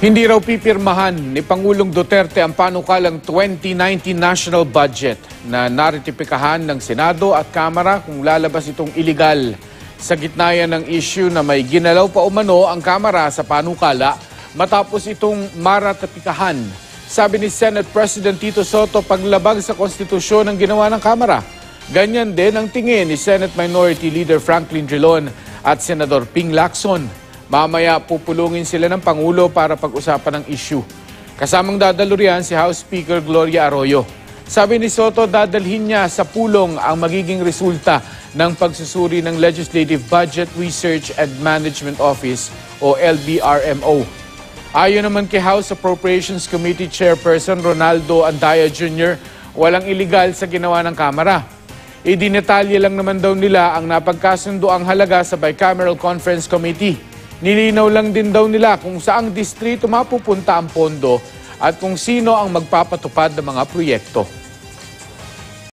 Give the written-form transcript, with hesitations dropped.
Hindi raw pipirmahan ni Pangulong Duterte ang panukalang 2019 national budget na naritipikahan ng Senado at Kamara kung lalabas itong iligal. Sa gitna yan ng issue na may ginalaw pa umano ang Kamara sa panukala matapos itong maratipikahan. Sabi ni Senate President Tito Soto, paglabag sa konstitusyon ang ginawa ng Kamara. Ganyan din ang tingin ni Senate Minority Leader Franklin Drilon at Senador Ping Lacson. Mamaya pupulungin sila ng Pangulo para pag-usapan ng issue. Kasamang dadalo riyan si House Speaker Gloria Arroyo. Sabi ni Soto, dadalhin niya sa pulong ang magiging resulta ng pagsusuri ng Legislative Budget Research and Management Office o LBRMO. Ayon naman kay House Appropriations Committee Chairperson Ronaldo Andaya Jr., walang iligal sa ginawa ng Kamara. Idinetalye lang naman daw nila ang napagkasundo ang halaga sa Bicameral Conference Committee. Nilinaw lang din daw nila kung saang distrito mapupunta ang pondo at kung sino ang magpapatupad ng mga proyekto.